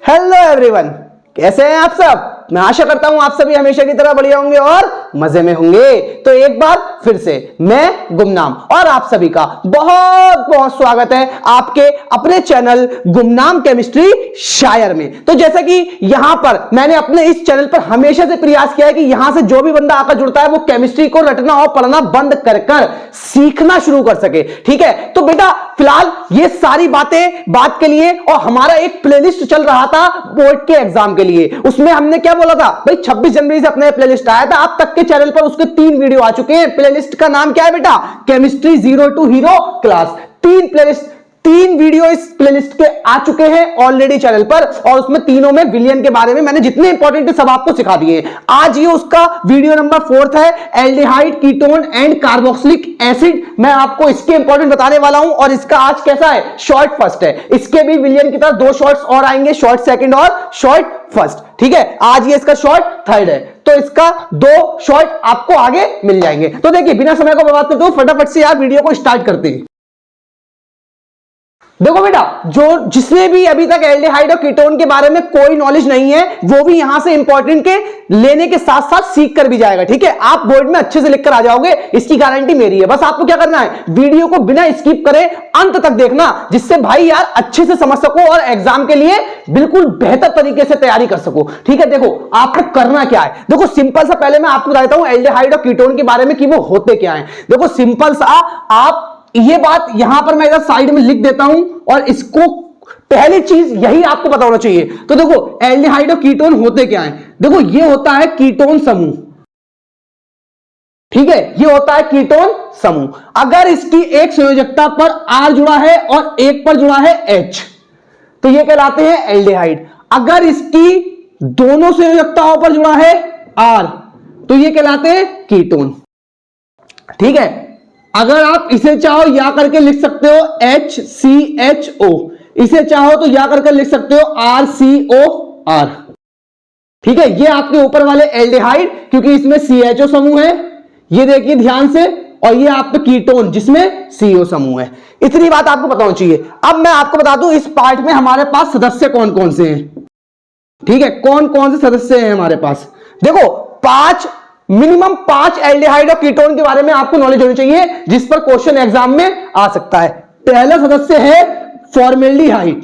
Hello everyone, कैसे हैं आप सब। मैं आशा करता हूं आप सभी हमेशा की तरह बढ़िया होंगे और मजे में होंगे। तो एक बार फिर से मैं गुमनाम और आप सभी का बहुत बहुत स्वागत है आपके अपने चैनल गुमनाम केमिस्ट्री शायर में। तो जैसा कि यहां पर मैंने अपने इस चैनल पर हमेशा से प्रयास किया है कि यहां से जो भी बंदा आकर जुड़ता है वो केमिस्ट्री को रटना और पढ़ना बंद कर सीखना शुरू कर सके। ठीक है, तो बेटा फिलहाल ये सारी बात के लिए और हमारा एक प्लेलिस्ट चल रहा था बोर्ड के एग्जाम के लिए। उसमें हमने क्या बोला था भाई, 26 जनवरी से अपने प्लेलिस्ट आया था, अब तक के चैनल पर उसके 3 वीडियो आ चुके हैं। प्लेलिस्ट का नाम क्या है बेटा, chemistry zero to hero class. 3 video इस प्लेलिस्ट के आ चुके हैं ऑलरेडी चैनल पर, और उसमें तीनों में विलियन के बारे में मैंने जितने इंपॉर्टेंट सब आपको सिखा दिए। आज ये उसका वीडियो नंबर 4 है, aldehyde, ketone and carboxylic acid. मैं आपको इसके इंपॉर्टेंट बताने वाला हूं, और इसका आज कैसा है, शॉर्ट फर्स्ट है। इसके भी विलियन की तरह 2 शॉर्ट्स और आएंगे, शॉर्ट सेकंड और शॉर्ट फर्स्ट। ठीक है, आज ये इसका शॉर्ट थर्ड है, तो इसका 2 शॉर्ट आपको आगे मिल जाएंगे। तो देखिए बिना समय को बर्बाद करते हुए फटाफट से यार वीडियो को स्टार्ट करते हैं। देखो बेटा, जिसने भी अभी तक एल्डिहाइड और कीटोन के बारे में कोई नॉलेज नहीं है, वो भी यहां से इंपॉर्टेंट के लेने के साथ साथ सीख कर भी जाएगा। ठीक है, आप बोर्ड में अच्छे से लिख कर आ जाओगे, इसकी गारंटी मेरी है। बस आपको क्या करना है, वीडियो को बिना स्किप करे अंत तक देखना, जिससे भाई यार अच्छे से समझ सको और एग्जाम के लिए बिल्कुल बेहतर तरीके से तैयारी कर सको। ठीक है, देखो आपको करना क्या है। देखो सिंपल सा पहले मैं आपको बताता हूं एल्डिहाइड और कीटोन के बारे में कि वो होते क्या है। देखो सिंपल सा, आप ये बात यहां पर मैं इधर साइड में लिख देता हूं, और इसको पहली चीज यही आपको पता होना चाहिए। तो देखो एल्डिहाइड और कीटोन होते क्या हैं। देखो ये होता है कीटोन समूह। ठीक है, ये होता है कीटोन समूह। अगर इसकी एक संयोजकता पर R जुड़ा है और एक पर जुड़ा है H, तो ये कहलाते हैं एल्डिहाइड। अगर इसकी दोनों संयोजकताओं पर जुड़ा है R, तो ये कहलाते हैं कीटोन। ठीक है, अगर आप इसे चाहो या करके लिख सकते हो HCHO, इसे चाहो तो या करके लिख सकते हो RCOR। ठीक है, ये आपके ऊपर वाले एल्डिहाइड, क्योंकि इसमें CHO समूह है, ये देखिए ध्यान से, और ये आपके कीटोन जिसमें CO समूह है। इतनी बात आपको पता होनी चाहिए। अब मैं आपको बता दूं इस पार्ट में हमारे पास सदस्य कौन कौन से हैं। ठीक है, कौन कौन से सदस्य हैं हमारे पास। देखो मिनिमम 5 एल्डिहाइड और कीटोन के बारे में आपको नॉलेज होनी चाहिए, जिस पर क्वेश्चन एग्जाम में आ सकता है। पहला सदस्य है फॉर्मेल्डिहाइड,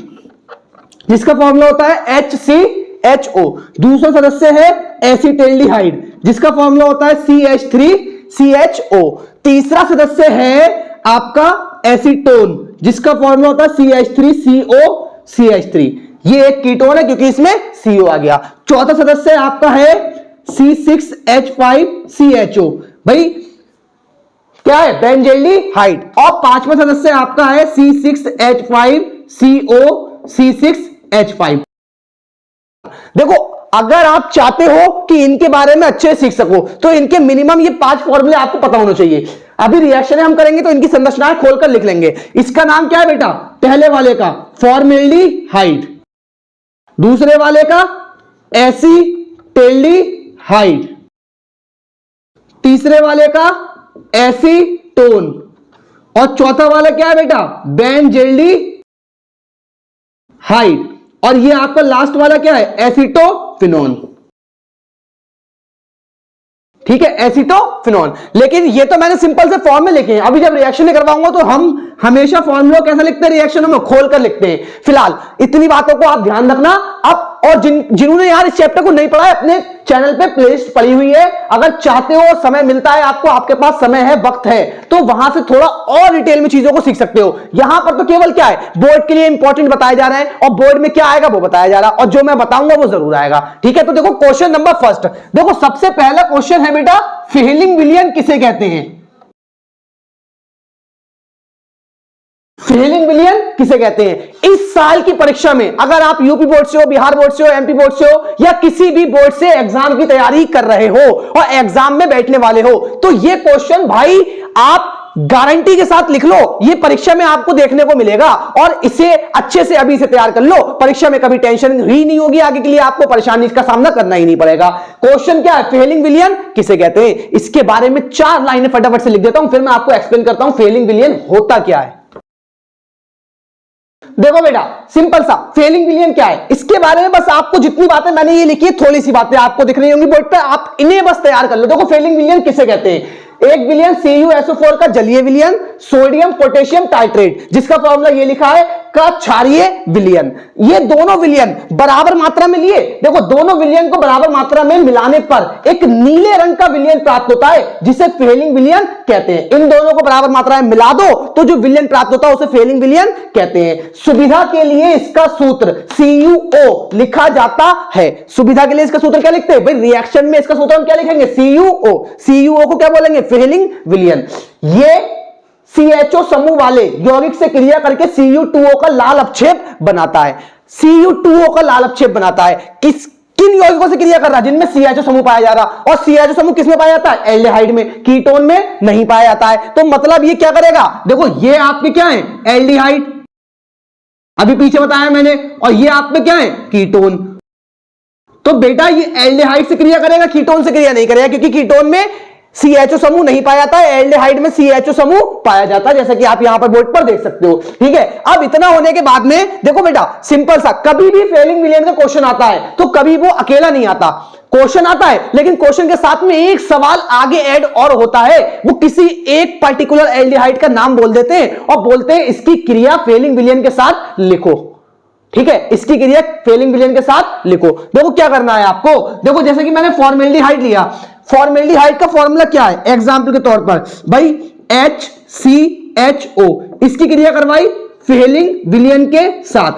जिसका फॉर्मूला होता है HCHO। दूसरा सदस्य है एसिटेल्डिहाइड, जिसका फॉर्मूला होता है CH3CHO। तीसरा सदस्य है आपका एसीटोन, जिसका फॉर्मूला होता है CH3COCH3। ये एक कीटोन है क्योंकि इसमें CO आ गया। चौथा सदस्य आपका है C6H5CHO, भाई क्या है, बेंजल्डिहाइड। और पांचवा सदस्य आपका है C6H5CO C6H5। देखो अगर आप चाहते हो कि इनके बारे में अच्छे सीख सको, तो इनके मिनिमम ये 5 फॉर्मूले आपको पता होने चाहिए। अभी रिएक्शन हम करेंगे तो इनकी संरचनाएं खोलकर लिख लेंगे। इसका नाम क्या है बेटा, पहले वाले का फॉर्मेल्डिहाइड, दूसरे वाले का एसिटेल्डिहाइड, तीसरे वाले का एसीटोन, और चौथा वाला क्या है बेटा, बेंजल्डिहाइड, और ये आपका लास्ट वाला क्या है, एसीटोफिनोन। ठीक है, एसीटोफिनोन। लेकिन ये तो मैंने सिंपल से फॉर्म में लिखे हैं। अभी जब रिएक्शन करवाऊंगा तो हम हमेशा फॉर्मूला कैसा लिखते हैं, रिएक्शनों में खोलकर लिखते हैं। फिलहाल इतनी बातों को आप ध्यान रखना। अब और जिन्होंने यार इस चैप्टर को नहीं पढ़ा है, अपने चैनल पे प्लेलिस्ट पड़ी हुई है, अगर चाहते हो, समय मिलता है आपको, आपके पास समय है, वक्त है, तो वहां से थोड़ा और डिटेल में चीजों को सीख सकते हो। यहां पर तो केवल क्या है, बोर्ड के लिए इंपॉर्टेंट बताए जा रहे हैं, और बोर्ड में क्या आएगा वो बताया जा रहा है, और जो मैं बताऊंगा वो जरूर आएगा। ठीक है, तो देखो क्वेश्चन नंबर फर्स्ट। देखो सबसे पहला क्वेश्चन है बेटा, फेलिंग विलियन किसे कहते हैं। फेलिंग विलियन किसे कहते हैं। इस साल की परीक्षा में अगर आप यूपी बोर्ड से हो, बिहार बोर्ड से हो, एमपी बोर्ड से हो, या किसी भी बोर्ड से एग्जाम की तैयारी कर रहे हो और एग्जाम में बैठने वाले हो, तो ये क्वेश्चन भाई आप गारंटी के साथ लिख लो, ये परीक्षा में आपको देखने को मिलेगा, और इसे अच्छे से अभी से तैयार कर लो। परीक्षा में कभी टेंशन ही नहीं होगी, आगे के लिए आपको परेशानी का सामना करना ही नहीं पड़ेगा। क्वेश्चन क्या है, फेलिंग विलियन किसे कहते हैं। इसके बारे में 4 लाइनें फटाफट से लिख देता हूं, फिर मैं आपको एक्सप्लेन करता हूं फेलिंग विलियन होता क्या है। देखो बेटा, सिंपल सा फेलिंग विलियन क्या है, इसके बारे में बस आपको जितनी बातें मैंने ये लिखी है, थोड़ी सी बातें आपको दिख रही होंगी बोर्ड पे, आप इन्हें बस तैयार कर लो। देखो फेलिंग विलियन किसे कहते हैं, एक विलियन CuSO4 का जलीय विलियन, सोडियम पोटेशियम टाइट्रेट, जिसका फॉर्मूला ये लिखा है का क्षारीय विलियन। ये दोनों विलियन बराबर मात्रा में लिए, देखो दोनों विलियन को बराबर मात्रा में मिलाने पर एक नीले रंग का विलियन प्राप्त होता है, जिसे फेलिंग विलियन कहते हैं। इन दोनों को बराबर मात्रा में मिला दो तो जो विलियन प्राप्त होता है उसे फेलिंग विलियन कहते हैं। सुविधा के लिए इसका सूत्र CuO लिखा जाता है। सुविधा के लिए इसका सूत्र क्या लिखते हैं भाई, रिएक्शन में इसका सूत्र हम क्या लिखेंगे, CuO। CuO को क्या बोलेंगे, फेलिंग विलियन। ये CHO समूह वाले यौगिक से क्रिया करके Cu2O का लाल अपक्षेप बनाता है। Cu2O का लाल अपक्षेप बनाता है किन यौगिकों से क्रिया कर रहा है, जिनमें CHO समूह पाया जा रहा, और CHO समूह किसमें पाया जाता है, एल्डिहाइड में, कीटोन में नहीं पाया जाता है। तो मतलब ये क्या करेगा, देखो ये आपके क्या है, एल्डिहाइड, अभी पीछे बताया मैंने, और ये आप में क्या है, कीटोन। तो बेटा ये एल्डिहाइड से क्रिया करेगा, कीटोन से क्रिया नहीं करेगा, क्योंकि कीटोन में CHO समूह नहीं पाया जाता है, एल्डिहाइड में CHO समूह पाया जाता है, जैसा कि आप यहां पर बोर्ड पर देख सकते हो। ठीक है, अब इतना होने के बाद में देखो बेटा, सिंपल सा, कभी भी फेलिंग विलियन का क्वेश्चन आता है तो कभी वो अकेला नहीं आता, क्वेश्चन आता है लेकिन क्वेश्चन के साथ में एक सवाल आगे ऐड और होता है, वो किसी एक पर्टिकुलर एल्डिहाइड का नाम बोल देते हैं और बोलते हैं इसकी क्रिया फेलिंग विलियन के साथ लिखो। ठीक है, इसकी क्रिया फेलिंग विलियन के साथ लिखो। देखो क्या करना है आपको, देखो जैसे कि मैंने फॉर्मेल्डिहाइड लिया, फॉर्मेल्डिहाइड का फॉर्मूला क्या है, एग्जांपल के तौर पर भाई HCHO, इसकी क्रिया करवाई फेलिंग विलियन के साथ।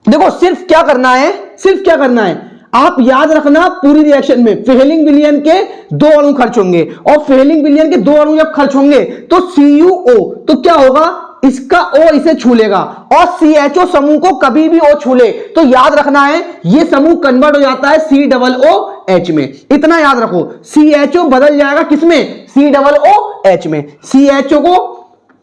देखो सिर्फ क्या करना है, सिर्फ क्या करना है, आप याद रखना पूरी रिएक्शन में फेलिंग विलियन के 2 अणु खर्च होंगे, और फेलिंग विलियन के 2 अणु जब खर्च होंगे तो CuO, तो क्या होगा, इसका O इसे छू लेगा, और CHO समूह को कभी भी O छू ले तो याद रखना है ये समूह कन्वर्ट हो जाता है COOH में। इतना याद रखो, CHO बदल जाएगा किसमें, COOH में, CHO को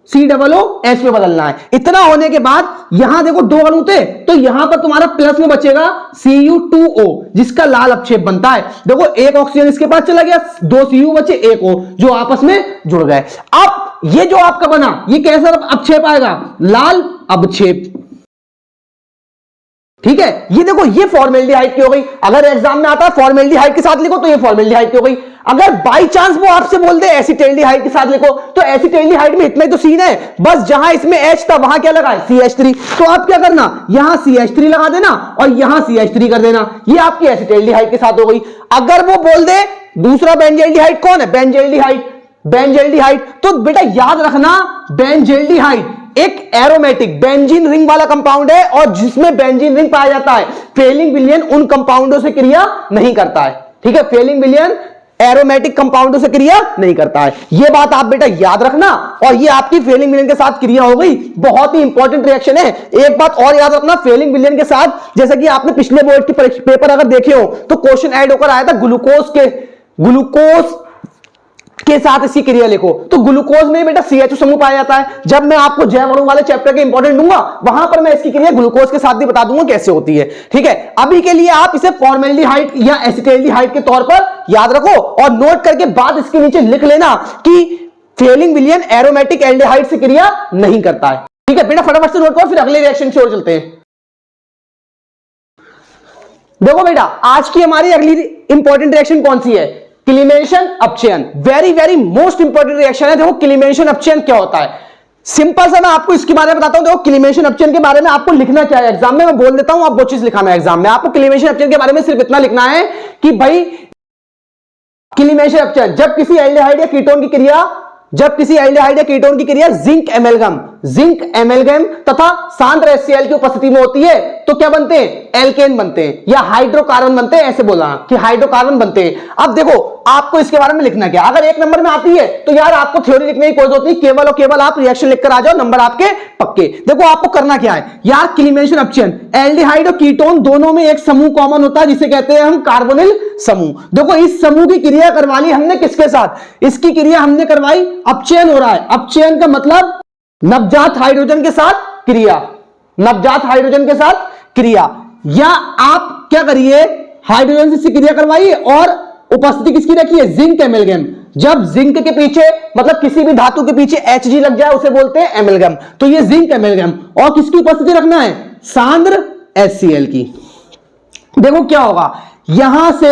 COOH में बदलना है। इतना होने के बाद यहां देखो 2 अणु थे, तो यहां पर तुम्हारा प्लस में बचेगा Cu2O, जिसका लाल अपक्षेप बनता है। देखो एक ऑक्सीजन इसके पास चला गया, 2 Cu बचे, 1 O, जो आपस में जुड़ गए। अब ये जो आपका बना, ये कैसा अपक्षेप आएगा, लाल अपक्षेप। ठीक है, ये देखो ये फॉर्मेल्डिहाइड की हो गई, अगर एग्जाम में आता है फॉर्मेल्डिहाइड के साथ लिखो तो ये फॉर्मेल्डिहाइड की हो गई। अगर बाई चांस वो आपसे बोल दे एसिटेल्डिहाइड के साथ लिखो, तो एसिटेल्डिहाइड में इतना ही तो सीन है, बस जहां इसमें H था वहां क्या लगा है, CH3, तो आप क्या करना, यहां CH3 लगा देना और यहां CH3 कर देना, ये आपकी एसिटेल्डिहाइड के साथ हो गई। अगर वो बोल दे दूसरा बेंजल्डिहाइड कौन है, बेंजल्डिहाइड, बेंजल्डिहाइड, तो बेटा याद रखना बेंजल्डिहाइड एक एरोमेटिक बेंजीन रिंग वाला कंपाउंड है, और जिसमें बेंजीन रिंग पाया जाता है, फेलिंग विलियन उन कंपाउंडों से क्रिया नहीं करता है। ठीक है, फेलिंग विलियन एरोमेटिक कंपाउंडों से क्रिया नहीं करता है, यह बात आप बेटा याद रखना। और ये आपकी फेलिंग विलियन के साथ क्रिया हो गई, बहुत ही इंपॉर्टेंट रिएक्शन है। एक बात और याद रखना, फेलिंग विलियन के साथ, जैसा कि आपने पिछले बोर्ड के पेपर अगर देखे हो तो क्वेश्चन ऐड होकर आया था ग्लूकोज के साथ इसकी क्रिया लिखो, तो ग्लूकोज में बेटा CHO समूह पाया जाता है। जब मैं आपको जैव अणु वाले चैप्टर के इंपॉर्टेंट दूंगा, वहां पर मैं इसकी क्रिया ग्लूकोज के साथ भी बता दूंगा कैसे होती है। ठीक है, अभी के लिए आप इसे फॉर्मेल्डिहाइड या एसिटेल्डिहाइड के तौर पर याद रखो, और नोट करके बाद इसके नीचे लिख लेना कि फेलिंग विलियन एरोमेटिक एल्डिहाइड से क्रिया नहीं करता है। ठीक है बेटा, फटाफट से नोट करो, फिर अगले रिएक्शन की ओर चलते हैं। देखो बेटा, आज की हमारी अगली इंपॉर्टेंट रिएक्शन कौन सी है, क्लीमेशन अपचयन। Very very most important reaction है। देखो क्लीमेशन अपचयन क्या होता है, सिंपल सा मैं आपको इसके बारे में बताता हूं। देखो क्लीमेशन अपचयन के बारे में आपको लिखना क्या है, एग्जाम में मैं बोल देता हूं, आप वो चीज लिखाना है एग्जाम में। आपको क्लीमेशन अपचयन के बारे में सिर्फ इतना लिखना है कि भाई क्लीमेशन अपचयन, जब किसी एल्डिहाइड या कीटोन की क्रिया, जब किसी एल्डिहाइड या कीटोन की क्रिया जिंक एमेलगम तथा सांद्र HCl की उपस्थिति में होती है, तो क्या बनते हैं, एल्केन बनते हैं या हाइड्रोकार्बन बनते हैं, ऐसे बोला कि हाइड्रोकार्बन बनते हैं। अब देखो आपको इसके बारे में लिखना क्या, अगर 1 नंबर में आती है तो यार आपको थ्योरी लिखने की कोई जरूरत नहीं, केवल और केवल आप रिएक्शन लिखकर आ जाओ, नंबर आपके पक्के। देखो आपको करना क्या है यार, क्लीमेशन अपचयन, एल्डिहाइड और कीटोन दोनों में एक समूह कॉमन होता है जिसे कहते हैं हम कार्बोनिल समूह। देखो इस समूह की क्रिया करवा ली हमने किसके साथ, इसकी क्रिया हमने करवाई, अपचयन हो रहा है। अपचयन का मतलब नवजात हाइड्रोजन के साथ क्रिया, नवजात हाइड्रोजन के साथ क्रिया, या आप क्या करिए हाइड्रोजन से क्रिया करवाइए और उपस्थिति किसकी रखिए, जिंक एमेलगम। जब जिंक के पीछे मतलब किसी भी धातु के पीछे Hg लग जाए उसे बोलते हैं एमेलगम। तो ये जिंक एमेलगम और किसकी उपस्थिति रखना है, सांद्र HCl की। देखो क्या होगा, यहां से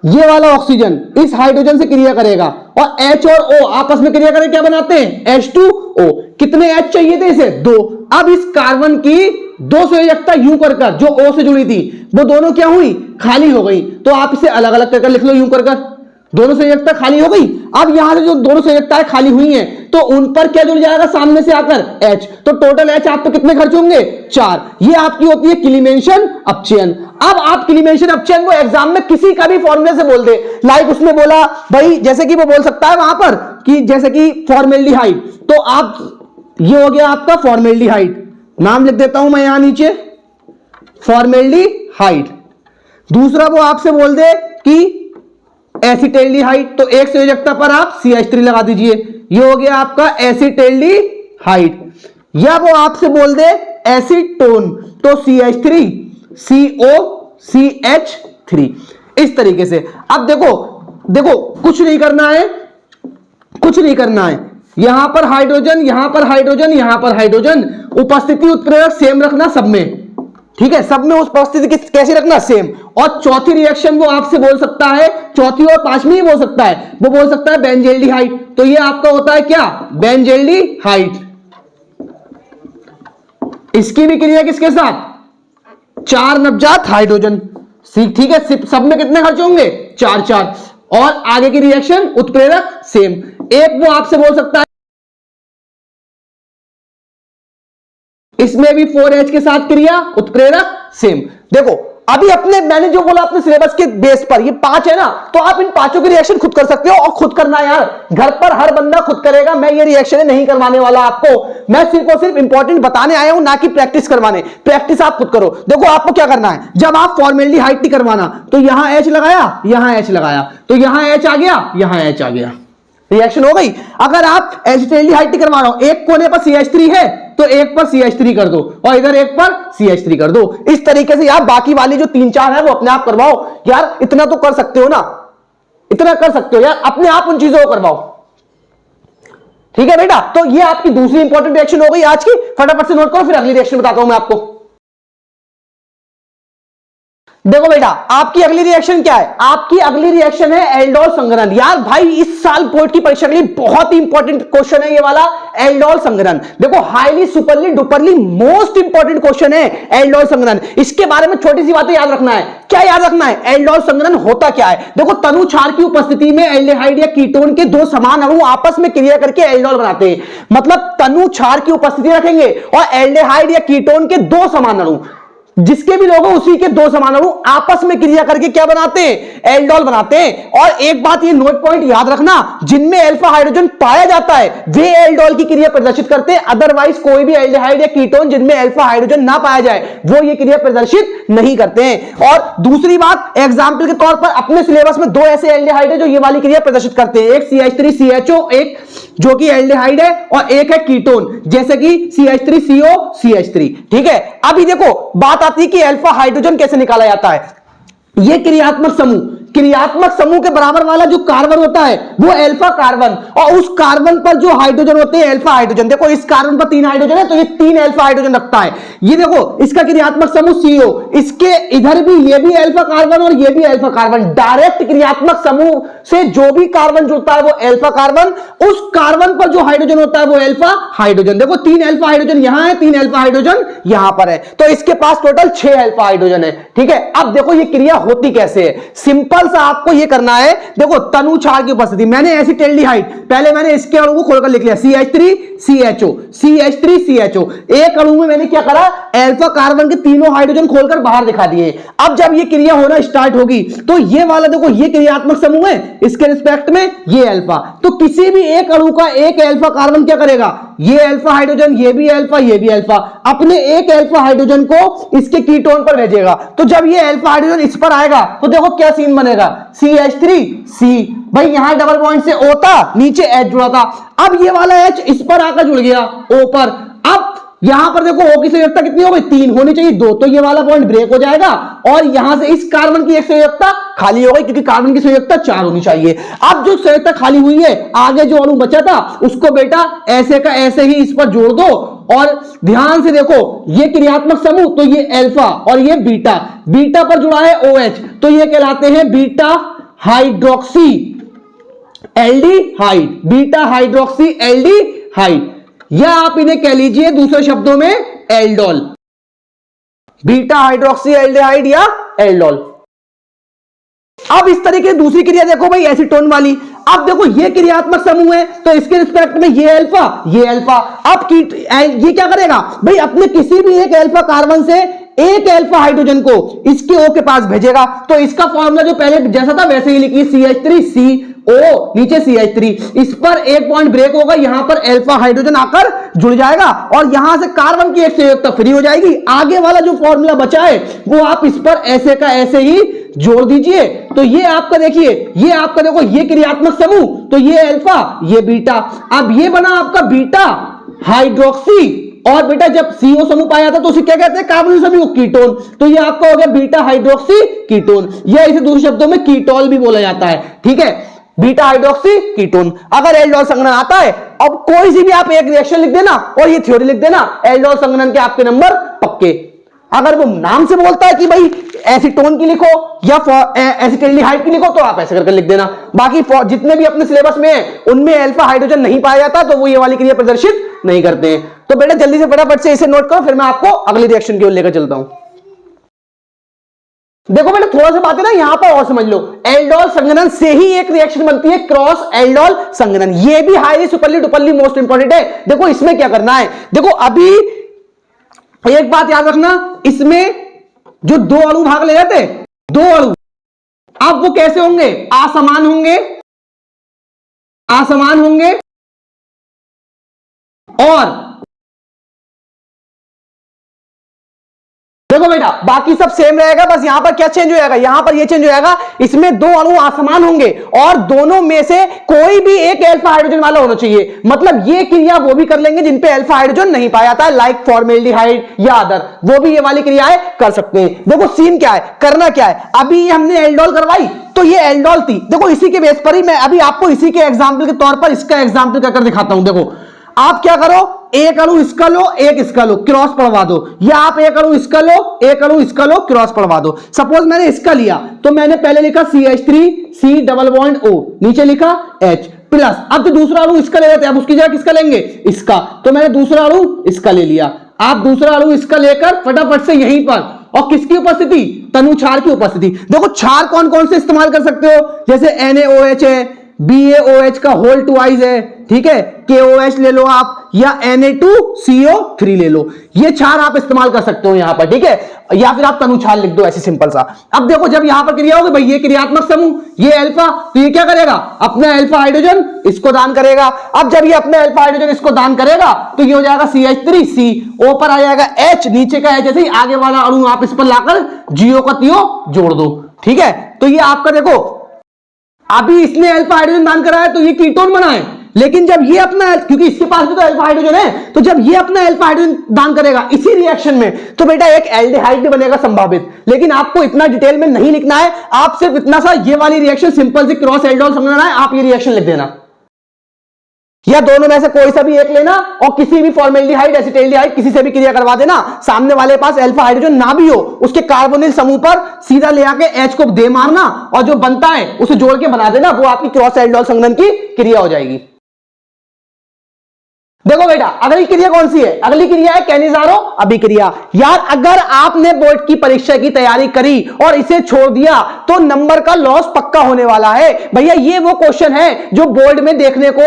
ये वाला ऑक्सीजन इस हाइड्रोजन से क्रिया करेगा और H और O आपस में क्रिया करके क्या बनाते हैं, H2O। कितने H चाहिए थे इसे, 2। अब इस कार्बन की 2 संयोजकता यूं कर जो O से जुड़ी थी वो दोनों क्या हुई, खाली हो गई। तो आप इसे अलग अलग करके लिख लो, यूं कर दोनों संयोजकता खाली हो गई। अब यहां से जो दोनों संयोजकताएं खाली हुई हैं तो उन पर क्या जुड़ जाएगा सामने से आकर, H। तो टोटल H आप पे कितने खर्च होंगे, 4। ये आपकी होती है क्लीमेंशन अपचयन। अब आप क्लीमेंशन अपचयन को एग्जाम में किसी का भी फॉर्मूले से बोल दे, लाइक उसने बोला भाई, जैसे कि वो बोल सकता है वहां पर कि जैसे कि फॉर्मेल्डिहाइड, तो आप ये हो गया आपका फॉर्मेल्डिहाइड, नाम लिख देता हूं मैं यहां नीचे, फॉर्मेल्डिहाइड। दूसरा वो आपसे बोल दे कि एसिटेल्डिहाइड, तो एक संयोजकता पर आप CH3 लगा दीजिए, ये हो गया आपका एसिटेल्डिहाइड। या वो आपसे बोल दे एसीटोन, तो CH3 COCH3, इस तरीके से। अब देखो कुछ नहीं करना है, कुछ नहीं करना है, यहां पर हाइड्रोजन, यहां पर हाइड्रोजन, यहां पर हाइड्रोजन, उपस्थिति उत्प्रेरक सेम रखना सब में, ठीक है, सब में उस उपस्थिति कैसे रखना, सेम। और चौथी रिएक्शन वो आपसे बोल सकता है, चौथी और पांचवी बोल सकता है, वो बोल सकता है बेंजेल्डिहाइड। तो ये आपका होता है क्या, बेंजेल्डिहाइड। इसकी भी क्रिया किसके साथ, 4 नवजात हाइड्रोजन, ठीक है, सब में कितने खर्च होंगे, 4। और आगे की रिएक्शन उत्प्रेरक सेम। एक वो आपसे बोल सकता है इसमें भी 4H के साथ क्रिया उत्प्रेरक सेम। देखो अभी मैंने जो बोला अपने सिलेबस के बेस पर ये 5 है ना, तो आप इन 5 की रिएक्शन खुद कर सकते हो। और खुद करना यार, घर पर हर बंदा खुद करेगा, मैं ये रिएक्शन नहीं करवाने वाला आपको, मैं सिर्फ और सिर्फ इंपॉर्टेंट बताने आया हूं, ना कि प्रैक्टिस करवाने। प्रैक्टिस आप खुद करो। देखो आपको क्या करना है, जब आप फॉर्मेल्डिहाइड नहीं करवाना तो यहां H लगाया, यहां H लगाया, तो यहां H आ गया, यहां H आ गया, रिएक्शन हो गई। अगर आप एसिटेल्डिहाइड करवा रहे हो, एक कोने पर CH3 है तो एक पर CH3 कर दो और इधर एक पर CH3 कर दो। इस तरीके से यार बाकी वाली जो 3-4 है वो अपने आप करवाओ यार, इतना तो कर सकते हो ना, इतना कर सकते हो यार, अपने आप उन चीजों को करवाओ, ठीक है बेटा। तो ये आपकी दूसरी इंपॉर्टेंट रिएक्शन हो गई आज की, फटाफट से नोट करो, फिर अगली रिएक्शन बताता हूं मैं आपको। देखो बेटा आपकी अगली रिएक्शन क्या है, आपकी अगली रिएक्शन है एल्डोल संघनन। यार भाई इस साल बोर्ड की परीक्षा के लिए बहुत ही इंपॉर्टेंट क्वेश्चन है ये वाला एल्डोल संघनन। देखो हाईली सुपरली डुपरली मोस्ट इंपॉर्टेंट क्वेश्चन है एल्डोल संघनन। इसके बारे में छोटी सी बातें याद रखना है। क्या याद रखना है, एल्डोल संघनन होता क्या है। देखो तनु क्षार की उपस्थिति में एल्डिहाइड या कीटोन के 2 समान अणु आपस में क्रिया करके एल्डोल बनाते हैं। मतलब तनु क्षार की उपस्थिति रखेंगे और एल्डिहाइड या कीटोन के 2 समान अणु, जिसके भी लोग उसी के 2 समान अणु आपस में क्रिया करके क्या बनाते हैं, एल्डोल बनाते हैं। और एक बात ये नोट पॉइंट याद रखना, जिनमें अल्फा हाइड्रोजन पाया जाता है वे एल्डोल की क्रिया प्रदर्शित करते हैं, अदरवाइज कोई भी एल्डिहाइड या कीटोन जिनमें अल्फा हाइड्रोजन ना पाया जाए वो ये क्रिया प्रदर्शित नहीं करते हैं। और दूसरी बात, एग्जाम्पल के तौर पर अपने सिलेबस में 2 ऐसे एल्डिहाइड है जो ये वाली क्रिया प्रदर्शित करते हैं, एक CH3CHO, एक जो कि एल्डिहाइड है, और एक है कीटोन जैसे कि CH3CO CH3, ठीक है। अभी देखो बात आती है कि अल्फा हाइड्रोजन कैसे निकाला जाता है। यह क्रियात्मक समूह के बराबर वाला जो कार्बन होता है वो अल्फा कार्बन, और उस कार्बन पर जो हाइड्रोजन होते हैं अल्फा हाइड्रोजन। देखो इस कार्बन पर 3 हाइड्रोजन है तो ये 3 अल्फा हाइड्रोजन रखता है। ये देखो इसका क्रियात्मक समूह CO, इसके इधर भी ये भी अल्फा कार्बन और ये भी अल्फा कार्बन। डायरेक्ट क्रियात्मक समूह से जो भी कार्बन जुड़ता है वो अल्फा कार्बन, उस कार्बन पर जो हाइड्रोजन होता है वो अल्फा हाइड्रोजन। देखो 3 अल्फा हाइड्रोजन यहां है, 3 अल्फा हाइड्रोजन यहां पर है, तो इसके पास टोटल 6 अल्फा हाइड्रोजन है, ठीक है। अब देखो ये क्रिया होती कैसे है, सिंपल सा आपको ये करना है। देखो तनु क्षार की उपस्थिति, मैंने एसिटेल्डिहाइड पहले मैंने इसके अणु को खोलकर लिख लिया, CH3CHO CH3CHO। एक अणु में मैंने क्या करा, अल्फा कार्बन के तीनों हाइड्रोजन खोलकर बाहर दिखा दिए। अब जब ये क्रिया होना स्टार्ट होगी तो ये वाला देखो ये क्रियात्मक समूह है, इसके रिस्पेक्ट में ये अल्फा, तो किसी भी एक अणु का एक अल्फा कार्बन क्या करेगा, ये अल्फा हाइड्रोजन, ये भी अल्फा, ये भी अल्फा, अपने एक अल्फा हाइड्रोजन को इसके कीटोन पर भेजेगा। तो जब ये अल्फा हाइड्रोजन इस पर आएगा तो देखो क्या सीन बनेगा, CH3C, भाई यहां डबल बॉन्ड से O था, नीचे H जुड़ा था। अब ये वाला H इस पर आकर जुड़ गया O पर। अब यहां पर देखो O की संयोजकता कितनी हो गई, 3 होनी चाहिए 2, तो ये वाला पॉइंट ब्रेक हो जाएगा और यहां से इस कार्बन की एक संयोजकता खाली हो गई, क्योंकि कार्बन की संयोजकता 4 होनी चाहिए। अब जो संयोजकता खाली हुई है, आगे जो अणु बचा था उसको बेटा ऐसे का ऐसे ही इस पर जोड़ दो, और ध्यान से देखो ये क्रियात्मक समूह, तो ये अल्फा और ये बीटा, बीटा पर जुड़ा है OH, तो ये कहलाते हैं beta hydroxy aldehyde, beta hydroxy aldehyde, या आप इन्हें कह लीजिए दूसरे शब्दों में एल्डोल, बीटा हाइड्रोक्सी एल्डिहाइड या एल्डोल। अब इस तरीके की दूसरी क्रिया देखो भाई, एसीटोन वाली। अब देखो ये क्रियात्मक समूह है, तो इसके रिस्पेक्ट में ये अल्फा, ये अल्फा। अब ये क्या करेगा भाई, अपने किसी भी एक अल्फा कार्बन से एक अल्फा हाइड्रोजन को इसके O के पास भेजेगा। तो इसका फॉर्मूला जो पहले जैसा था वैसे ही लिखिए, CH3CO, नीचे CH3, इस पर एक पॉइंट ब्रेक होगा, यहां पर अल्फा हाइड्रोजन आकर जुड़ जाएगा और यहां से कार्बन की एक संयोजकता फ्री हो जाएगी। आगे वाला जो फॉर्मूला बचा है वो आप इस पर ऐसे का ऐसे ही जोड़ दीजिए। तो ये आपका देखिए, ये आपका देखो ये क्रियात्मक समूह, तो ये अल्फा ये बीटा। अब ये बना आपका बीटा हाइड्रोक्सी, और बेटा जब CO समूह पाया था तो उसे क्या कहते हैं, कार्बोनिल समूह, कीटोन। तो ये आपका हो गया बीटा हाइड्रोक्सी कीटोन, या इसे दूसरे शब्दों में कीटोल भी बोला जाता है। ठीक है, बीटा हाइड्रोक्सी कीटोन। अगर एल्डोल संघनन आता है, अब कोई सी भी आप एक रिएक्शन लिख देना और ये थ्योरी लिख देना, एल्डोल संघनन के आपके नंबर पक्के। अगर वो नाम से बोलता है कि भाई एसीटोन की लिखो या एसिटिल्डिहाइड की लिखो, तो आप ऐसे करके लिख देना। बाकी जितने भी अपने सिलेबस में है उनमें अल्फा हाइड्रोजन नहीं पाया जाता, तो वो ये वाली क्रिया प्रदर्शित नहीं करते हैं। तो बेटा जल्दी से फटाफट से इसे नोट करो, फिर मैं आपको अगली रिएक्शन की ओर लेकर चलता हूं। देखो बेटा थोड़ा सा बात है ना यहां पर और समझ लो, एल्डोल संघनन से ही एक रिएक्शन बनती है क्रॉस एल्डोल संघनन। ये भी हाईली सुपरली डुपरली मोस्ट इंपॉर्टेंट है। देखो इसमें क्या करना है, देखो अभी एक बात याद रखना, इसमें जो दो अणु भाग ले जाते हैं, दो अणु, अब वो कैसे होंगे, असमान होंगे, असमान होंगे, और देखो बेटा बाकी सब सेम रहेगा, बस यहां पर क्या चेंज हो जाएगा, यहां पर ये चेंज हो जाएगा, इसमें दो अणु असमान होंगे और दोनों में से कोई भी एक अल्फा हाइड्रोजन वाला होना चाहिए। मतलब ये क्रिया वो भी कर लेंगे जिन पे अल्फा हाइड्रोजन नहीं पाया जाता, लाइक फॉर्मेल्डिहाइड या अदर, वो भी ये वाली क्रियाएं कर सकते हैं। देखो सीन क्या है, करना क्या है, अभी हमने एल्डोल करवाई तो ये एल्डोल थी। देखो इसी के बेस पर ही मैं अभी आपको इसी के एग्जाम्पल के तौर पर इसका एग्जाम्पल कर दिखाता हूं। देखो आप क्या करो, एक अणु इसका लो, एक इसका लो, क्रॉस पढ़वा दो, या आप एक अणु इसका लो, एक अणु इसका लो, क्रॉस पढ़वा दो। सपोज मैंने इसका लिया तो मैंने पहले लिखा CH3C डबल बॉन्ड O, नीचे लिखा H प्लस। अब तो दूसरा अणु इसका ले लेते हैं, अब उसकी जगह किसका लेंगे, इसका, तो मैंने दूसरा अणु इसका ले लिया। आप दूसरा अणु इसका लेकर फटाफट से यहीं पर, और किसकी उपस्थिति, तनु क्षार की उपस्थिति। देखो क्षार कौन कौन से इस्तेमाल कर सकते हो, जैसे NaOH है, BaOH का होल ट्वाइस है, ठीक है, KOH ले लो आप, या Na2CO3 ले लो, ये क्षार आप इस्तेमाल कर सकते हो यहां पर, ठीक है, या फिर आप तनु क्षार लिख दो ऐसे सिंपल सा। अब देखो जब यहां पर क्रिया होगी भाई, ये क्रियात्मक समूह, ये अल्फा, तो ये क्या करेगा, अपना अल्फा हाइड्रोजन इसको दान करेगा। अब जब ये अपने अल्फा हाइड्रोजन इसको दान करेगा तो ये हो जाएगा CH3C, ऊपर आ जाएगा H, नीचे का H, ऐसे आगे वाला अणु आप इस पर लाकर GO का TO जोड़ दो, ठीक है। तो ये आपका देखो अभी इसने अल्फा हाइड्रोजन दान कराया तो ये कीटोन बना है, लेकिन जब ये अपना, क्योंकि इसके पास भी तो अल्फा हाइड्रोजन है, तो जब ये अपना अल्फा हाइड्रोजन दान करेगा इसी रिएक्शन में, तो बेटा एक एल्डिहाइड भी बनेगा संभावित। लेकिन आपको इतना डिटेल में नहीं लिखना है, आप सिर्फ इतना सा, ये वाली रिएक्शन सिंपल सी क्रॉस एल्डोल समझना है, आप ये रिएक्शन लिख देना, या दोनों में से कोई सा भी एक लेना और किसी भी फॉर्मेल्डिहाइड एसिटाल्डिहाइड किसी से भी क्रिया करवा देना, सामने वाले पास अल्फा हाइड्रोजन ना भी हो, उसके कार्बोनिल समूह पर सीधा ले आके H को दे मारना और जो बनता है उसे जोड़ के बना देना, वो आपकी क्रॉस एल्डोल संघनन की क्रिया हो जाएगी। देखो बेटा अगली क्रिया कौन सी है, अगली क्रिया है कैनिजारो अभिक्रिया। यार अगर आपने बोर्ड की परीक्षा की तैयारी करी और इसे छोड़ दिया तो नंबर का लॉस पक्का होने वाला है। भैया ये वो क्वेश्चन है जो बोर्ड में देखने को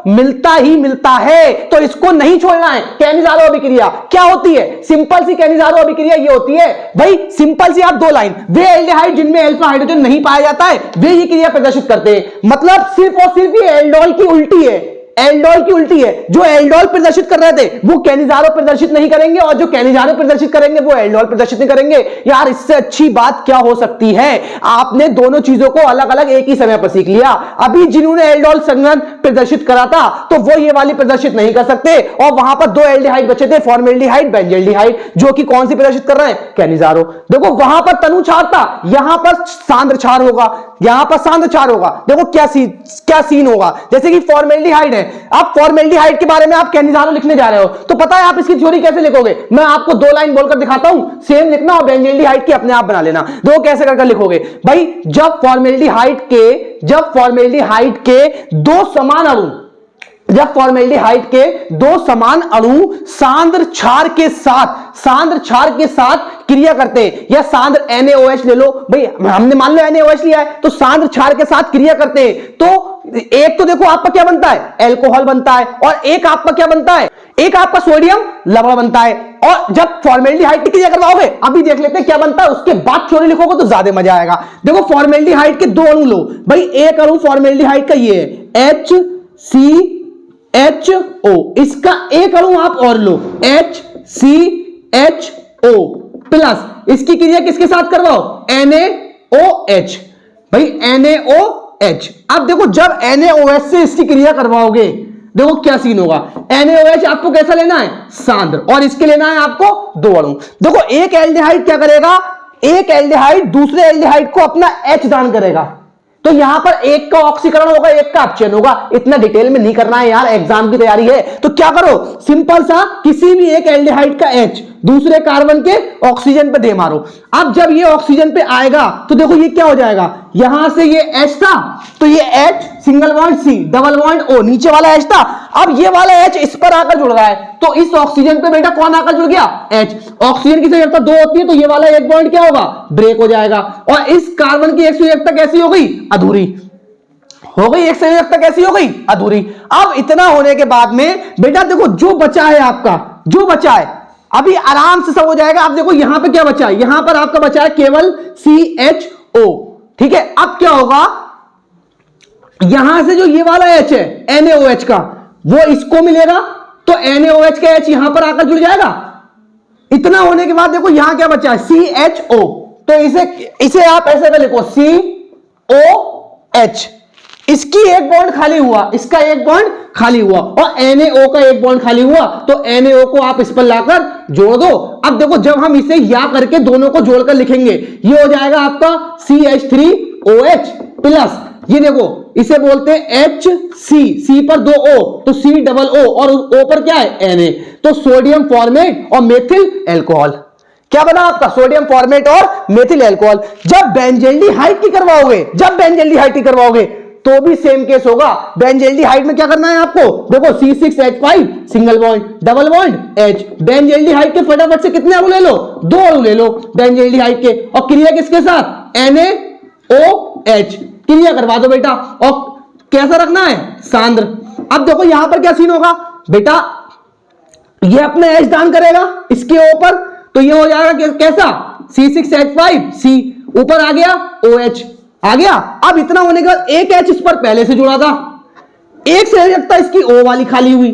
मिलता ही मिलता है, तो इसको नहीं छोड़ना है। कैनिजारो अभिक्रिया क्या होती है, सिंपल सी कैनिजारो अभिक्रिया ये होती है भाई, सिंपल सी आप दो लाइन, वे एल्डिहाइड जिनमें अल्फा हाइड्रोजन नहीं पाया जाता है वे ये क्रिया प्रदर्शित करते हैं। मतलब सिर्फ और सिर्फ ये एल्डोल की उल्टी है, एल्डोल की उल्टी है। जो एल्डोल प्रदर्शित कर रहे थे वो कैनिजारो प्रदर्शित नहीं करेंगे, और जो कैनिजारो प्रदर्शित करेंगे वो एल्डोल प्रदर्शित नहीं करेंगे। यार इससे अच्छी बात क्या हो सकती है? आपने दोनों चीजों को अलग अलग एक ही समय पर सीख लिया। अभी जिन्होंने एल्डोल संघनन प्रदर्शित करा था तो वो ये वाली प्रदर्शित नहीं कर सकते, और वहां पर दो एल्डिहाइड बचे थे, फॉर्मेल्डिहाइड, बेंजल्डिहाइड, जो कि कौन सी प्रदर्शित कर रहे हैं? कैनिजारो। देखो वहां पर तनु क्षार था, यहां पर सांद्र क्षार होगा, यहां पर सांद्र क्षार होगा। देखो क्या सीन होगा, जैसे कि फॉर्मेल्डिहाइड है, आप फॉर्मेल्डिहाइड के बारे में आप कैनिजारो लिखने जा रहे हो, तो पता है आप इसकी थ्योरी कैसे लिखोगे? मैं आपको 2 लाइन बोलकर दिखाता हूं, सेम लिखना और बेंजल्डिहाइड की अपने आप बना लेना। देखो कैसे करके लिखोगे भाई, जब फॉर्मेल्डिहाइड के दो समान अणु, जब फॉर्मेल्डिहाइड के दो समान अणु सांद्र क्षार के साथ क्रिया करते हैं, या सांद्र NaOH ले लो भाई, हमने मान लो NaOH लिया है, तो सांद्र क्षार के साथ क्रिया करते हैं, तो एक तो देखो आपका क्या बनता है? एल्कोहल बनता है, और एक आपका क्या बनता है? एक आपका सोडियम लवण बनता है। और जब फॉर्मेल्डिहाइड की क्रिया करवाओगे, अभी देख लेते हैं क्या बनता है, उसके बाद थ्योरी लिखोगे तो ज्यादा मजा आएगा। देखो फॉर्मेल्डिहाइड के दो अणु लो भाई, एक अणु फॉर्मेल्डिहाइड का ये है HCHO, इसका एक अणु आप और लो HCHO प्लस, इसकी क्रिया किसके साथ करवाओ? NaOH भाई, NaOH। अब देखो जब NaOH से इसकी क्रिया करवाओगे, देखो क्या सीन होगा। NaOH आपको कैसा लेना है? सांद्र, और इसके लेना है आपको दो अणु। देखो एक एल्डिहाइड क्या करेगा, एक एल्डिहाइड दूसरे एल्डिहाइड को अपना H दान करेगा, तो यहां पर एक का ऑक्सीकरण होगा, एक का अपचयन होगा। इतना डिटेल में नहीं करना है यार, एग्जाम की तैयारी है। तो क्या करो, सिंपल सा किसी भी एक एल्डिहाइड का H दूसरे कार्बन के ऑक्सीजन पे दे मारो। अब जब ये ऑक्सीजन पे आएगा तो देखो ये क्या हो जाएगा, यहां से ये H था, तो ये H single bond C double bond O, नीचे वाला H था, अब ये वाला H इस पर आकर जुड़ रहा है, तो इस ऑक्सीजन पे बेटा कौन आकर जुड़ गया? H। ऑक्सीजन की संयोजकता 2 होती है, तो ये वाला एक बॉन्ड क्या होगा? ब्रेक हो जाएगा, और इस कार्बन की एक संयोजकता कैसी हो गई? अधूरी हो गई। एक संयोजकता कैसी हो गई? अधूरी। अब इतना होने के बाद में बेटा देखो जो बचा है आपका, जो बचा है अभी आराम से सब हो जाएगा। अब देखो यहां पे क्या बचा है, यहां पर आपका बचा है केवल CHO, ठीक है। अब क्या होगा, यहां से जो ये वाला H है NaOH का, वो इसको मिलेगा, तो NaOH का H यहां पर आकर जुड़ जाएगा। इतना होने के बाद देखो यहां क्या बचा है? CHO, तो इसे आप ऐसे कर लिखो COH। इसकी एक बॉन्ड खाली हुआ, इसका एक बॉन्ड खाली हुआ, और NaO का एक बॉन्ड खाली हुआ, तो NaO को आप इस पर लाकर जोड़ दो। अब देखो जब हम इसे या करके दोनों को जोड़कर लिखेंगे, ये हो जाएगा आपका CH3OH प्लस, ये देखो इसे बोलते हैं HC, C पर 2 O, तो C डबल O, और O पर क्या है? Na, तो सोडियम फॉर्मेट और मेथिल एल्कोहल। क्या बना आपका? सोडियम फॉर्मेट और मेथिल एल्कोहल। जब बेंजल्डिहाइड की करवाओगे तो भी सेम केस होगा। बेंजल्डिहाइड में क्या करना है आपको? देखो C6H5 single bond double bond H। Benzaldehyde के फटाफट से कितने अणु ले लो? 2 अणु ले लो बेंजल्डिहाइड के, और क्रिया किसके साथ? NaOH। क्रिया करवा दो बेटा, और कैसा रखना है? सांद्र। अब देखो यहां पर क्या सीन होगा बेटा, ये अपने H दान करेगा इसके ऊपर, तो ये हो जाएगा कैसा? C6H5C, ऊपर आ गया OH आ गया। अब इतना होने के बाद एक H इस पर पहले से जुड़ा था, एक संयोजकता इसकी O वाली खाली हुई,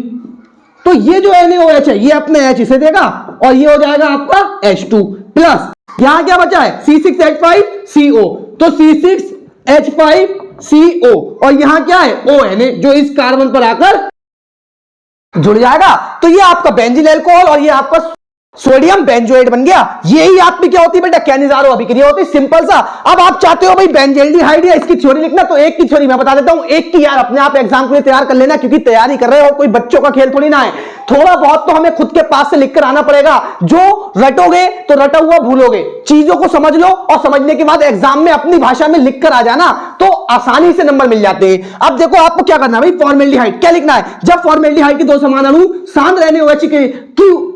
तो ये जो NaOH है ये अपने H इसे देगा, और ये हो जाएगा आपका H2 प्लस, यहां क्या बचा है? C6H5CO, तो C6H5CO, और यहां क्या है? ONA, जो इस कार्बन पर आकर जुड़ जाएगा। तो ये आपका बेंजील अल्कोहल और ये आपका सोडियम बेंजोएट बन गया। यही आपकी क्या होती है बेटा? कैनिजारो अभिक्रिया होती है, सिंपल सा। अब आप चाहते हो भाई बेंजल्डिहाइड या इसकी थ्योरी लिखना, तो एक की थ्योरी मैं बता देता हूं, एक की यार अपने आप एग्जाम के लिए तैयार कर लेना, क्योंकि तैयारी कर रहे हो, कोई बच्चों का खेल थोड़ी ना है। थोड़ा बहुत तो हमें खुद के पास से लिखकर आना पड़ेगा, जो रटोगे तो रटा हुआ भूलोगे। चीजों को समझ लो, और समझने के बाद एग्जाम में अपनी भाषा में लिखकर आ जाना, तो आसानी से नंबर मिल जाते हैं। अब देखो आपको क्या करना है भाई, फॉर्मेल्डिहाइड क्या लिखना है? जब फॉर्मेल्डिहाइड के दो समान अणु सांद्र NaOH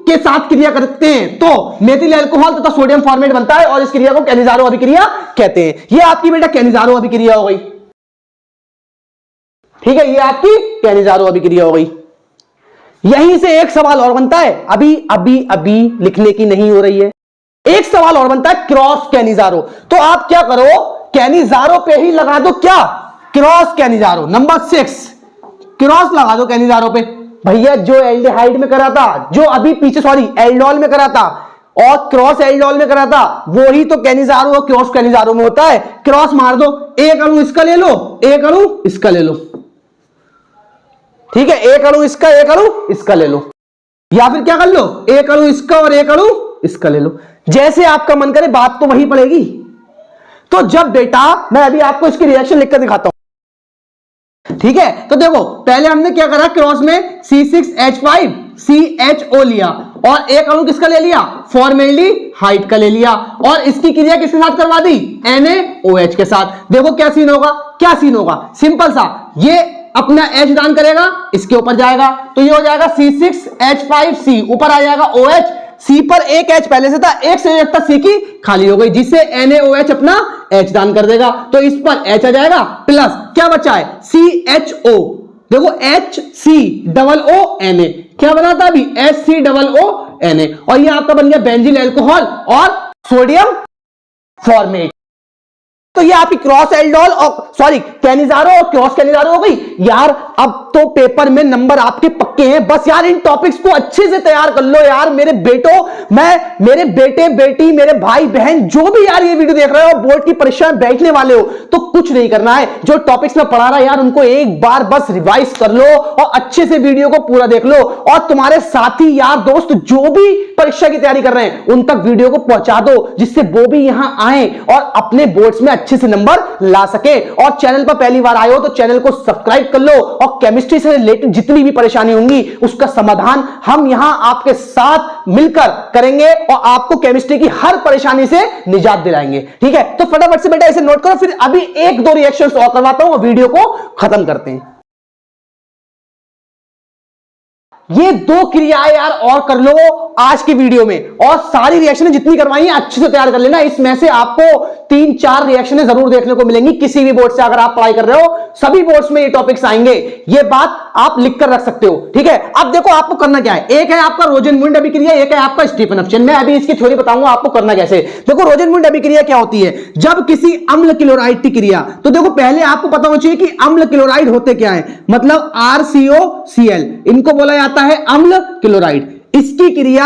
के साथ क्रिया करते हैं, तो मेथिल अल्कोहल तथा सोडियम फॉर्मेट बनता है, और इस क्रिया को कैनिजारो अभिक्रिया कहते हैं। ये आपकी बेटा कैनिजारो अभिक्रिया हो गई, ठीक है, ये आपकी कैनिजारो अभिक्रिया हो गई। यहीं से एक सवाल और बनता है, अभी लिखने की नहीं हो रही है, एक सवाल और बनता है क्रॉस कैनिजारो। तो आप क्या करो, कैनिजारो पे ही लगा दो क्या? Cross Cannizzaro. नंबर 6 क्रॉस लगा दो कैनिजारो पे। भैया जो एल्डिहाइड में करा था, जो अभी पीछे सॉरी एल्डोल में करा था और क्रॉस एल्डोल में करा था, वो ही तो कैनिजारो और क्रॉस कैनिजारो में होता है। क्रॉस मार दो, एक अणु इसका ले लो, एक अणु इसका ले लो, ठीक है, एक अणु इसका, एक अणु इसका ले लो, या फिर क्या कर लो, एक अणु इसका और एक अणु इसका ले लो, जैसे आपका मन करे, बात तो वही पड़ेगी। तो जब बेटा मैं अभी आपको इसकी रिएक्शन लिखकर दिखाता हूं, ठीक है। तो देखो पहले हमने क्या करा, क्रॉस में C6H5 CHO लिया और एक अणु किसका ले लिया, फॉर्मेल्डिहाइड का ले लिया और इसकी क्रिया किसके साथ करवा दी, NaOH के साथ। देखो क्या सीन होगा, क्या सीन होगा, सिंपल सा, ये अपना H दान करेगा, इसके ऊपर जाएगा, तो ये हो जाएगा C6H5C, ऊपर आ जाएगा OH, C पर एक H पहले से था, एक से एकता C की खाली हो गई, जिससे NaOH अपना H दान कर देगा, तो इस पर H आ जाएगा, प्लस क्या बचा है CHO, देखो HCOONA, क्या बना था अभी HCOONA, और ये आपका बन गया बेंजीन अल्कोहल और सोडियम फॉर्मेट। तो ये आपकी क्रॉस एल्डोल और सॉरी कैनिजारो और क्रॉस कैनिजारो हो गई यार। अब तो पेपर में नंबर आपके पक्के हैं, बस यार इन टॉपिक्स को अच्छे से तैयार कर लो यार मेरे बेटो, मेरे बेटे बेटी, मेरे भाई बहन, जो भी यार ये वीडियो देख रहे हो, बोर्ड की परीक्षा में बैठने वाले हो, तो कुछ नहीं करना है, जो टॉपिक्स में पढ़ा रहा यार उनको एक बार बस रिवाइज कर लो और अच्छे से वीडियो को पूरा देख लो, और तुम्हारे साथी यार दोस्त जो भी परीक्षा की तैयारी कर रहे हैं उन तक वीडियो को पहुंचा दो, जिससे वो भी यहां आए और अपने बोर्ड्स में अच्छे से नंबर ला सके। और चैनल पर पहली बार आए हो तो चैनल को सब्सक्राइब कर लो, और केमिस्ट्री से रिलेटेड जितनी भी परेशानी होंगी उसका समाधान हम यहां आपके साथ मिलकर करेंगे और आपको केमिस्ट्री की हर परेशानी से निजात दिलाएंगे, ठीक है। तो फटाफट से बेटा इसे नोट करो, फिर अभी एक दो रिएक्शंस और करवाता हूं और वीडियो को खत्म करते हैं। ये दो क्रियाएं यार और कर लो आज की वीडियो में, और सारी रिएक्शनें जितनी करवाई हैं अच्छे से तैयार कर लेना। इसमें से आपको 3-4 रिएक्शनें जरूर देखने को मिलेंगी किसी भी बोर्ड से, अगर आप पढ़ाई कर रहे हो सभी बोर्ड्स में ये टॉपिक्स आएंगे, ये बात आप लिख कर रख सकते हो, ठीक है। अब देखो आपको करना क्या है, एक है आपका रोजेनमुंड अभिक्रिया, एक है आपका स्टीफन-अपचन। मैं अभी इसकी थ्योरी बताऊंगा आपको करना कैसे। देखो रोजेनमुंड अभिक्रिया क्या होती है, जब किसी अम्ल क्लोराइड की क्रिया, तो देखो पहले आपको पता होना चाहिए कि अम्ल क्लोराइड होते क्या है, मतलब RCOCl, इनको बोला जाता है अम्ल क्लोराइड। इसकी क्रिया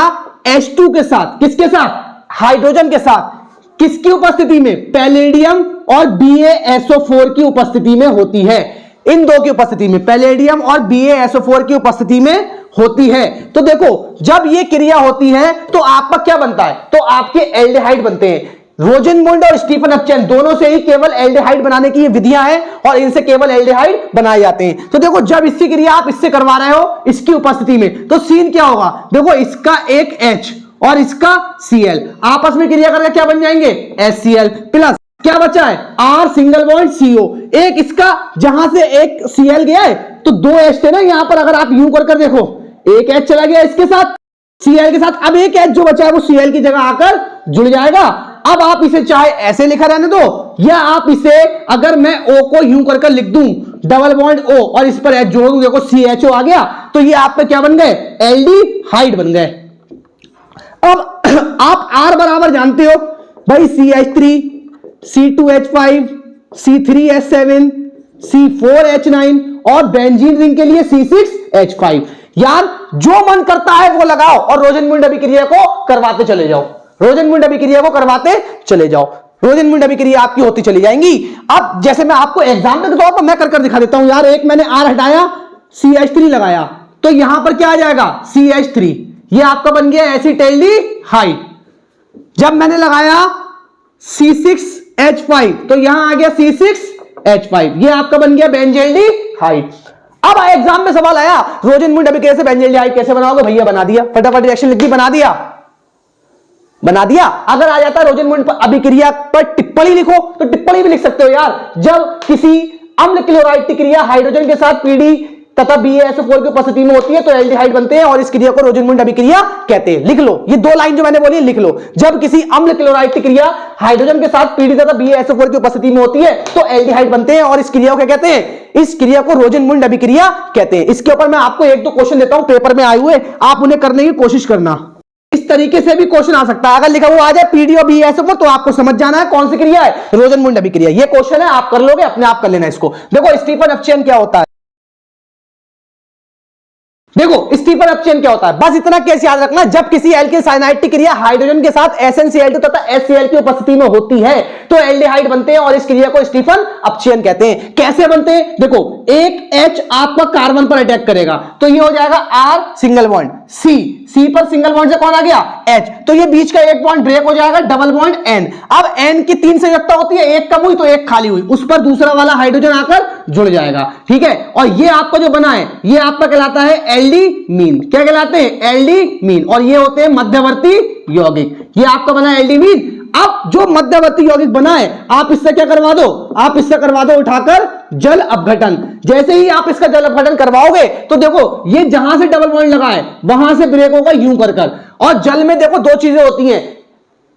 H2 के साथ, किसके साथ, हाइड्रोजन के साथ, किसकी उपस्थिति में, पैलेडियम और BaSO4 की उपस्थिति में होती है। इन दो की उपस्थिति में, पैलेडियम और BaSO4 की उपस्थिति में होती है। तो देखो जब ये क्रिया होती है तो आपका क्या बनता है, तो आपके एल्डिहाइड बनते हैं। रोजेनमुंड और स्टीफन-अपचन दोनों से ही केवल एल्डिहाइड बनाने की ये विधियां हैं और इनसे केवल एल्डिहाइड बनाए जाते हैं। तो देखो जब इसकी क्रिया आप इससे करवा रहे हो इसकी उपस्थिति में, तो सीन क्या होगा, देखो इसका एक H और इसका Cl आपस में क्रिया करके क्या बन जाएंगे, HCl, प्लस क्या बचा है, R सिंगल बॉन्ड CO, एक इसका जहां से एक Cl गया है तो 2 H थे ना यहां पर, अगर आप यूं कर देखो एक H चला गया इसके साथ Cl के साथ, अब एक H जो बचा है वो Cl की जगह आकर जुड़ जाएगा। अब आप इसे चाहे ऐसे लिखा रहने दो, या आप इसे अगर मैं O को यूं कर लिख दूं, डबल बॉन्ड O और इस पर H जोड़ दूं, देखो CHO आ गया, तो ये आपका क्या बन गए, एल्डिहाइड बन गए। अब आप R बराबर जानते हो भाई, CH3 C2H5 C3H7 C4H9 और बेंजीन रिंग के लिए C6H5। यार जो मन करता है वो लगाओ और रोजेनमुंड अभिक्रिया को करवाते चले जाओ, रोजेनमुंड अभिक्रिया को करवाते चले जाओ, रोजेनमुंड अभिक्रिया आपकी होती चली जाएंगी। अब जैसे मैं आपको एग्जाम्पल के तौर पर मैं कर दिखा देता हूं यार, एक मैंने R हटाया CH3 लगाया, तो यहां पर क्या आ जाएगा CH3, ये आपका बन गया एसिटेल्डिहाइड। जब मैंने लगाया C6H5 तो यहां आ गया C6H5, ये आपका बन गया बेंजील्डिहाइड। अब एग्जाम में सवाल आया रोजेनमुंड अभिक्रिया से बेंजील्डिहाइड कैसे बनाओगे, भैया बना दिया, फटाफट रिएक्शन लिख दी, बना दिया। अगर आ जाता है रोजेनमुंड अभिक्रिया पर टिप्पणी लिखो तो टिप्पणी भी लिख सकते हो यार। जब किसी अम्ल क्लोराइड की क्रिया हाइड्रोजन के साथ PD तथा BaSO4 की उपस्थिति में होती है तो एल्डिहाइड बनते हैं और इस क्रिया को रोजेनमुंड अभिक्रिया कहते हैं। लिख लो, ये 2 लाइन जो मैंने बोली लिख लो। जब किसी अम्ल क्लोराइड की क्रिया हाइड्रोजन के साथ PD तथा BaSO4 की उपस्थिति में होती है तो एल्डिहाइड बनते हैं और इस क्रिया को क्या कहते हैं, इस क्रिया को रोजेनमुंड अभिक्रिया कहते हैं। इसके ऊपर मैं आपको 1-2 क्वेश्चन देता हूं पेपर में आए हुए, आप उन्हें करने की कोशिश करना। इस तरीके से भी क्वेश्चन आ सकता है, अगर लिखा हुआ आ जाए PD और BaSO4 तो आपको समझ जाना है कौन सी क्रिया है, रोजेनमुंड अभिक्रिया। ये क्वेश्चन है, आप कर लोगे, अपने आप कर लेना इसको। देखो स्टीफन-अपचन क्या होता है, देखो स्टीफन अपचयन क्या होता है, बस इतना केस याद रखना, जब किसी एल्किल साइनाइड की क्रिया हाइड्रोजन के साथ SnCl2 तथा HCl की उपस्थिति में होती है तो एल्डिहाइड बनते हैं और इस क्रिया को स्टीफन अपचयन कहते हैं। कैसे बनते हैं, देखो एक H आपका कार्बन पर अटैक करेगा तो ये हो जाएगा R सिंगल बॉन्ड, C पर सिंगल बॉन्ड से कौन आ गया H, तो ये बीच का एक बॉन्ड ब्रेक हो जाएगा, डबल बॉन्ड N। अब N की 3 संयोजकता होती है, एक कम हुई तो एक खाली हुई, उस पर दूसरा वाला हाइड्रोजन आकर जुड़ जाएगा, ठीक है। और ये आपका जो बना है ये आपका कहलाता है एल्डिमीन। क्या कहलाते हैं, एल्डिमीन। और ये होते हैं मध्यवर्ती यौगिक, ये आपका बना है एल्डिमीन। अब जो मध्यवर्ती यौगिक बना है आप इससे क्या करवा दो, आप इससे करवा दो उठाकर जल अपघटन। जैसे ही आप इसका जल अपघटन करवाओगे तो देखो ये जहां से डबल बॉन्ड लगा है वहां से ब्रेक होगा यूं कर। और जल में देखो दो चीजें होती हैं,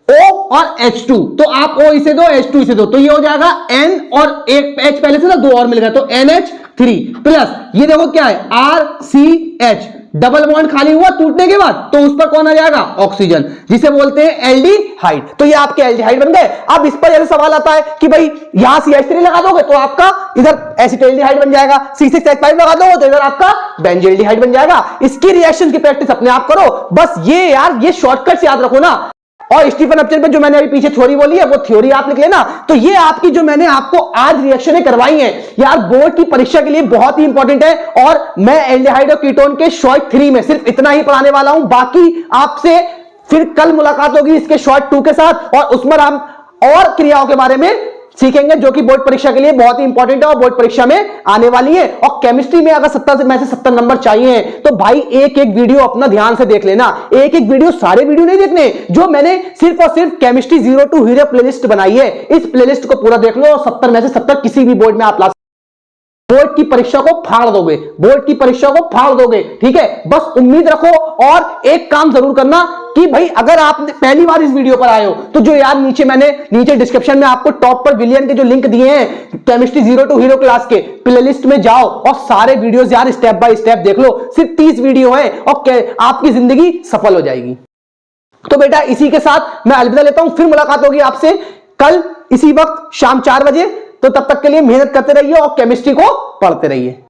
O और H2, तो आप O इसे दो H2 इसे दो, तो ये हो जाएगा N और एक H पहले से ना दो और मिल गया तो NH3 प्लस ये देखो क्या है RCH, डबल बॉन्ड खाली हुआ टूटने के बाद तो उस पर कौन आ जाएगा ऑक्सीजन, जिसे बोलते हैं एल्डिहाइड। तो ये आपके एल्डिहाइड बन गए। अब इस पर यह सवाल आता है कि भाई यहां CH3 लगा दोगे तो आपका इधर एसिटाल्डिहाइड बन जाएगा, C6H5 लगा दोगे तो इधर आपका बेंजील्डिहाइड बन जाएगा। इसकी रिएक्शन की प्रैक्टिस अपने आप करो, बस ये यार ये शॉर्टकट्स याद रखो ना। और स्टीफन अपचयन पे जो मैंने अभी पीछे थ्योरी बोली है वो थ्योरी आप लिख लेना। तो ये आपकी जो मैंने आपको आज रिएक्शनें करवाई हैं यार बोर्ड की परीक्षा के लिए बहुत ही इंपॉर्टेंट है। और मैं एल्डिहाइड और कीटोन के शॉर्ट 3 में सिर्फ इतना ही पढ़ाने वाला हूं, बाकी आपसे फिर कल मुलाकात होगी इसके शॉर्ट 2 के साथ और उसमें हम और क्रियाओं के बारे में सीखेंगे जो कि बोर्ड परीक्षा के लिए बहुत ही इंपॉर्टेंट है और बोर्ड परीक्षा में आने वाली है। और केमिस्ट्री में अगर 70 में से 70 नंबर चाहिए तो भाई एक एक वीडियो अपना ध्यान से देख लेना, एक एक वीडियो, सारे वीडियो नहीं देखने। जो मैंने सिर्फ और सिर्फ केमिस्ट्री 0 to हीरो प्लेलिस्ट बनाई है, इस प्लेलिस्ट को पूरा देख लो और 70 में से 70 किसी भी बोर्ड में आप ला, बोर्ड की परीक्षा को फाड़ दोगे, बोर्ड की परीक्षा को फाड़ दोगे, ठीक है। बस उम्मीद रखो और एक काम जरूर करना कि भाई अगर आप पहली बार इस वीडियो पर आए हो तो जो यार नीचे डिस्क्रिप्शन में आपको टॉप पर विलियन के जो लिंक दिए हैं केमिस्ट्री 0 to हीरो क्लास के, प्लेलिस्ट में जाओ और सारे वीडियोस यार स्टेप बाय स्टेप देख लो। सिर्फ 30 वीडियो है और आपकी जिंदगी सफल हो जाएगी। तो बेटा इसी के साथ मैं अलविदा लेता हूं, फिर मुलाकात होगी आपसे कल इसी वक्त शाम 4 बजे। तो तब तक के लिए मेहनत करते रहिए और केमिस्ट्री को पढ़ते रहिए।